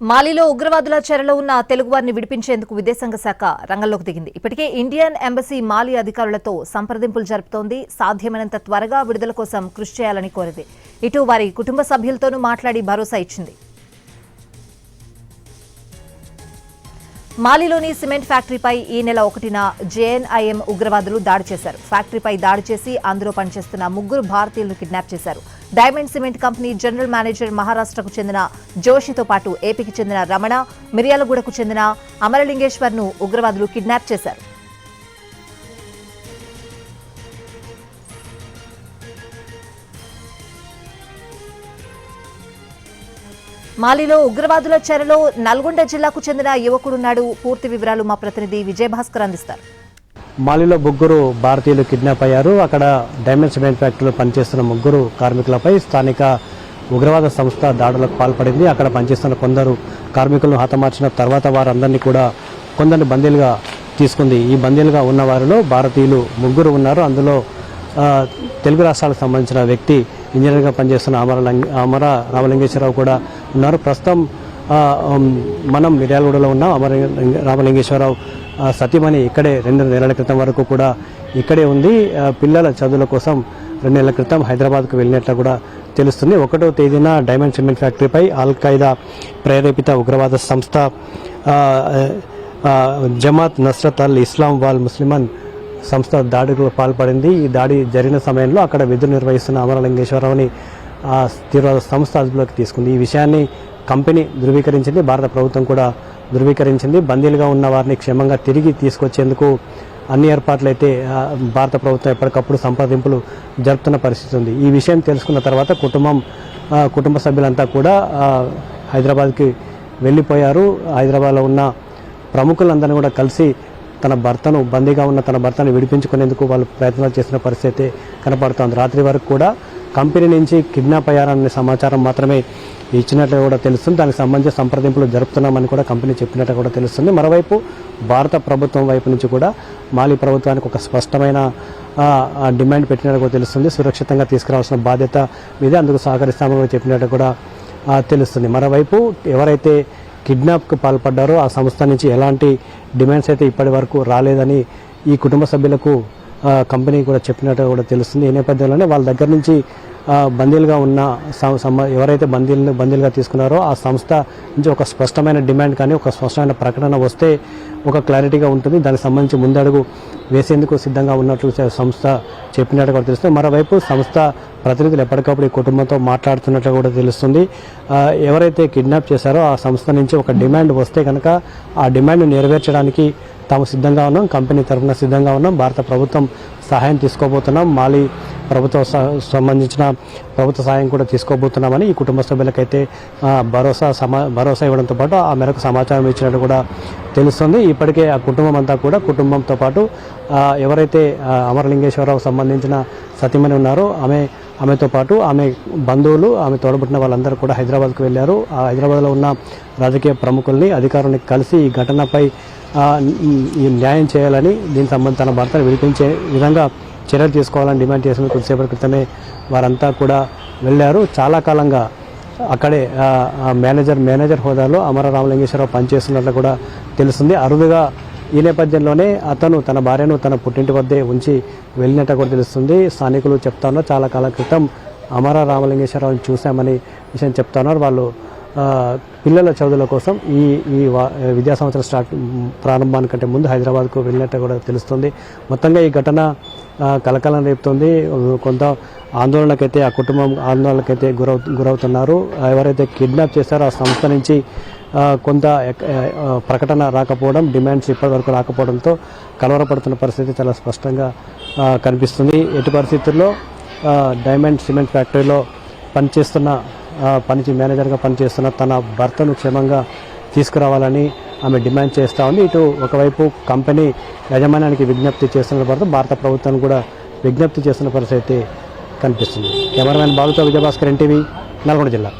మాలిలో ఉగ్రవాదుల చెరలో ఉన్న తెలుగువారిని విడిపించేందుకు విదేశాంగ శాఖ రంగంలోకి దిగింది. ఇప్పటికే ఇండియన్ ఎంబసీ మాలి అధికారులతో సంప్రదింపులు జరుపుతోంది. సాధ్యమైనంత త్వరగా విడుదల కోసం కృషి చేయాలని కోరింది. ఇటు వారి కుటుంబ సభ్యులతోనూ మాట్లాడి భరోసా ఇచ్చింది. మాలిలోని సిమెంట్ ఫ్యాక్టరీపై ఈ నెల 1న జేఎన్ఐఎం ఉగ్రవాదులు దాడి చేశారు. ఫ్యాక్టరీపై దాడి చేసి అందులో పనిచేస్తున్న 3 భారతీయులను కిడ్నాప్ చేశారు. Diamond cement company general manager మహారాష్ట్రకు చెందిన జోషితో పాటు ఏపీకి చెందిన రమణ, మిర్యాలగూడకు చెందిన అమరలింగేశ్వర్ను ఉగ్రవాదులు కిడ్నాప్ చేశారు. మాలిలో ఉగ్రవాదుల చెరలో నల్గొండ జిల్లాకు చెందిన యువకుడున్నాడు. పూర్తి వివరాలు మా ప్రతినిధి విజయభాస్కర్ అందిస్తారు. మాలిలో 3 భారతీయులు కిడ్నాప్ అయ్యారు. అక్కడ డైమండ్ సిమెంట్ ఫ్యాక్టరీలో పనిచేస్తున్న 3 కార్మికులపై స్థానిక ఉగ్రవాద సంస్థ దాడులకు పాల్పడింది. అక్కడ పనిచేస్తున్న కొందరు కార్మికులను హతమార్చిన తర్వాత వారందరినీ కూడా కొందరిని బందీలుగా తీసుకుంది. ఈ బందీలుగా ఉన్న వారిలో భారతీయులు 3 ఉన్నారు. అందులో తెలుగు రాష్ట్రాలకు సంబంధించిన వ్యక్తి ఇంజనీర్గా పనిచేస్తున్న అమర రామలింగేశ్వరరావు కూడా ఉన్నారు. ప్రస్తుతం మనం మిర్యాలగూడలో ఉన్నాం. రామలింగేశ్వరరావు సతీమణి ఇక్కడే 2 నెలల క్రితం వరకు కూడా ఇక్కడే ఉంది. పిల్లల చదువుల కోసం 2 నెలల క్రితం హైదరాబాద్కు వెళ్ళినట్లు కూడా తెలుస్తుంది. 1వ తేదీన డైమండ్ సిమెంట్ ఫ్యాక్టరీపై అల్-ఖైదా ప్రేరేపిత ఉగ్రవాద సంస్థ జమాత్ నస్రత్ అల్ ఇస్లాం వాల్ ముస్లిమన్ సంస్థ దాడికి పాల్పడింది. ఈ దాడి జరిగిన సమయంలో అక్కడ విధులు నిర్వహిస్తున్న అమరలింగేశ్వరరావుని తీవ్రవాద సంస్థ అదుపులోకి తీసుకుంది. ఈ విషయాన్ని కంపెనీ ధృవీకరించింది. భారత ప్రభుత్వం కూడా ధృవీకరించింది. బందీలుగా ఉన్న వారిని క్షేమంగా తిరిగి తీసుకొచ్చేందుకు అన్ని ఏర్పాట్లు అయితే భారత ప్రభుత్వం ఎప్పటికప్పుడు సంప్రదింపులు జరుపుతున్న పరిస్థితి ఉంది. ఈ విషయం తెలుసుకున్న తర్వాత కుటుంబ సభ్యులంతా కూడా హైదరాబాద్కి వెళ్ళిపోయారు. హైదరాబాద్లో ఉన్న ప్రముఖులందరినీ కూడా కలిసి బందీగా ఉన్న తన భర్తను విడిపించుకునేందుకు వాళ్ళు ప్రయత్నాలు చేసిన పరిస్థితి కనపడుతోంది. రాత్రి వరకు కూడా కంపెనీ నుంచి కిడ్నాప్ అయ్యారనే సమాచారం మాత్రమే ఇచ్చినట్లు కూడా తెలుస్తుంది. దానికి సంబంధించి సంప్రదింపులు జరుపుతున్నామని కూడా కంపెనీ చెప్పినట్టు కూడా తెలుస్తుంది. మరోవైపు భారత ప్రభుత్వం వైపు నుంచి కూడా మాలి ప్రభుత్వానికి ఒక స్పష్టమైన డిమాండ్ పెట్టినట్టు కూడా తెలుస్తుంది. సురక్షితంగా తీసుకురావాల్సిన బాధ్యత మీద అందుకు సహకరిస్తామని చెప్పినట్టు కూడా తెలుస్తుంది. మరోవైపు ఎవరైతే కిడ్నాప్కు పాల్పడ్డారో ఆ సంస్థ నుంచి ఎలాంటి డిమాండ్స్ అయితే ఇప్పటి వరకు రాలేదని ఈ కుటుంబ సభ్యులకు కంపెనీ కూడా చెప్పినట్టు కూడా తెలుస్తుంది. ఈ నేపథ్యంలోనే వాళ్ళ దగ్గర నుంచి బందీలుగా ఉన్న ఎవరైతే బందీలుగా తీసుకున్నారో ఆ సంస్థ నుంచి ఒక స్పష్టమైన డిమాండ్ కానీ ఒక స్పష్టమైన ప్రకటన వస్తే ఒక క్లారిటీగా ఉంటుంది. దానికి సంబంధించి ముందడుగు వేసేందుకు సిద్ధంగా ఉన్నట్లు సంస్థ చెప్పినట్టు కూడా తెలుస్తుంది. మరోవైపు సంస్థ ప్రతినిధులు ఎప్పటికప్పుడు ఈ కుటుంబంతో మాట్లాడుతున్నట్లు కూడా తెలుస్తుంది. ఎవరైతే కిడ్నాప్ చేశారో ఆ సంస్థ నుంచి ఒక డిమాండ్ వస్తే కనుక ఆ డిమాండ్ నెరవేర్చడానికి తాము సిద్ధంగా ఉన్నాం, కంపెనీ తరఫున సిద్ధంగా ఉన్నాం, భారత ప్రభుత్వం సహాయం తీసుకోబోతున్నాం, మాలి ప్రభుత్వం సంబంధించిన ప్రభుత్వ సహాయం కూడా తీసుకోబోతున్నామని ఈ కుటుంబ సభ్యులకైతే భరోసా ఇవ్వడంతో పాటు ఆ మేరకు సమాచారం ఇచ్చినట్టు కూడా తెలుస్తుంది. ఇప్పటికే ఆ కుటుంబంతో పాటు ఎవరైతే అమరలింగేశ్వరరావు సంబంధించిన సతీమణి ఉన్నారో ఆమెతో పాటు ఆమె బంధువులు, ఆమె తోడబుట్టిన వాళ్ళందరూ కూడా హైదరాబాద్కు వెళ్ళారు. ఆ హైదరాబాద్లో ఉన్న రాజకీయ ప్రముఖుల్ని, అధికారుల్ని కలిసి ఈ ఘటనపై న్యాయం చేయాలని, దీనికి సంబంధించి తన భర్తను విడిపించే విధంగా చర్యలు తీసుకోవాలని డిమాండ్ చేసిన కొద్దిసేపటి క్రితమే వారంతా కూడా వెళ్ళారు. చాలా కాలంగా అక్కడే మేనేజర్ హోదాలో అమర రామలింగేశ్వరరావు పనిచేస్తున్నట్లు కూడా తెలుస్తుంది. అరుదుగా ఈ నేపథ్యంలోనే అతను తన భార్యను తన పుట్టింటి వద్దే ఉంచి వెళ్ళినట్టు కూడా తెలుస్తుంది. స్థానికులు చెప్తా ఉన్నారు, చాలా కాలం క్రితం అమర రామలింగేశ్వరరావుని చూశామని విషయం చెప్తా ఉన్నారు. వాళ్ళు పిల్లల చదువుల కోసం ఈ విద్యా సంవత్సరం ప్రారంభానికంటే ముందు హైదరాబాద్కు వెళ్ళినట్టు కూడా తెలుస్తుంది. మొత్తంగా ఈ ఘటన కలకలం రేపుతుంది. కొంత ఆందోళనకైతే ఆ కుటుంబం ఆందోళనకైతే గురవుతున్నారు. ఎవరైతే కిడ్నాప్ చేశారో ఆ సంస్థ నుంచి కొంత ప్రకటన రాకపోవడం, డిమాండ్స్ ఇప్పటివరకు రాకపోవడంతో కలవరపడుతున్న పరిస్థితి చాలా స్పష్టంగా కనిపిస్తుంది. ఎట్టి పరిస్థితుల్లో డైమండ్ సిమెంట్ ఫ్యాక్టరీలో మేనేజర్గా పనిచేస్తున్న తన భర్తను క్షేమంగా తీసుకురావాలని ఆమె డిమాండ్ చేస్తూ ఉంది. ఇటు ఒకవైపు కంపెనీ యాజమాన్యానికి విజ్ఞప్తి చేస్తున్న భారత ప్రభుత్వాన్ని కూడా విజ్ఞప్తి చేస్తున్న పరిస్థితి కనిపిస్తుంది. కెమెరామెన్ బాలుతో విజయభాస్కర్, ఎన్టీవీ, నల్గొండ జిల్లా.